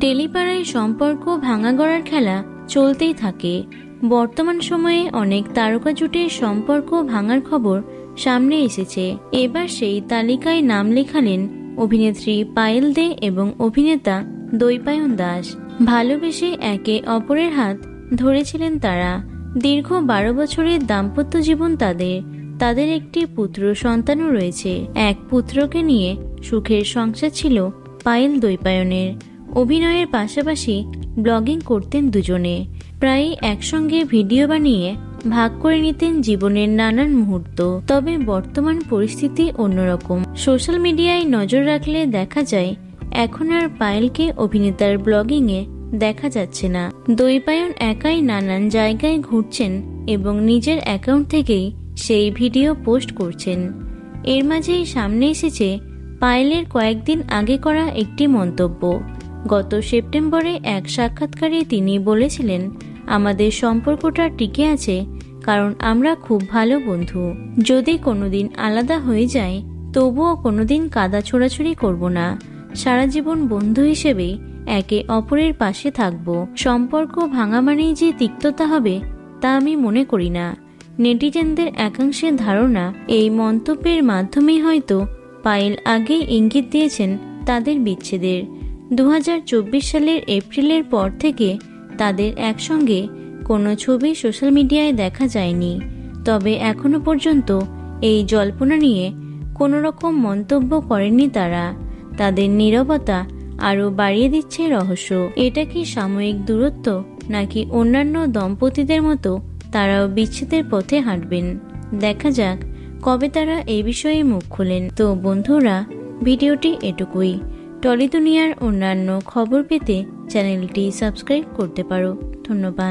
টেলিপাড়ায় সম্পর্ক ভাঙা গড়ার খেলা চলতেই থাকে। বর্তমান সময়ে অনেক তারকা জুটির সম্পর্ক ভাঙার খবর সামনে এসেছে। এবার সেই তালিকায় নাম লেখালেন অভিনেত্রী পায়েল দে এবং অভিনেতা দৈপায়ন দাস। ভালোবেসে একে অপরের হাত ধরেছিলেন তারা। দীর্ঘ 12 বছরের দাম্পত্য জীবন তাদের একটি পুত্র সন্তানও রয়েছে। এক পুত্রকে নিয়ে সুখের সংসার ছিল পায়েল দৈপায়নের। অভিনয়ের পাশাপাশি ব্লগিং করতেন দুজনে। প্রায়ই একসঙ্গে ভিডিও বানিয়ে ভাগ করে নিতেন জীবনের নানান মুহূর্ত। তবে বর্তমান পরিস্থিতি অন্যরকম। সোশ্যাল মিডিয়ায় নজর রাখলে দেখা যায় এখন আর পায়েলকে অভিনেতার ব্লগিংয়ে দেখা যাচ্ছে না। দৈপায়ন একাই নানান জায়গায় ঘুরছেন এবং নিজের অ্যাকাউন্ট থেকেই সেই ভিডিও পোস্ট করছেন। এর মাঝেই সামনে এসেছে পায়েলের কয়েকদিন আগে করা একটি মন্তব্য। গত সেপ্টেম্বরে এক সাক্ষাৎকারে তিনি বলেছিলেন, আমাদের সম্পর্কটা টিকে আছে কারণ আমরা খুব ভালো বন্ধু। যদি কোনোদিন আলাদা হয়ে যায় তবুও কোনোদিন কাদা ছোড়াছুড়ি করব না। সারা জীবন বন্ধু হিসেবেই একে অপরের পাশে থাকব। সম্পর্ক ভাঙা মানেই যে তিক্ততা হবে তা আমি মনে করি না। নেটিজেনদের একাংশের ধারণা এই মন্তব্যের মাধ্যমেই হয়তো পায়েল আগেই ইঙ্গিত দিয়েছেন তাদের বিচ্ছেদের। 2024 সালের এপ্রিলের পর থেকে তাদের একসঙ্গে কোনো ছবি সোশ্যাল মিডিয়ায় দেখা যায়নি। তবে এখনো পর্যন্ত এই জল্পনা নিয়ে কোনো রকম মন্তব্য করেননি তারা। তাদের নীরবতা আরও বাড়িয়ে দিচ্ছে রহস্য। এটা কি সাময়িক দূরত্ব, নাকি অন্যান্য দম্পতিদের মতো তারাও বিচ্ছেদের পথে হাঁটবেন? দেখা যাক কবে তারা এই বিষয়ে মুখ খোলেন। তো বন্ধুরা, ভিডিওটি এটুকুই। টলি দুনিয়ার অন্যান্য খবর পেতে চ্যানেলটি সাবস্ক্রাইব করতে পারো। ধন্যবাদ।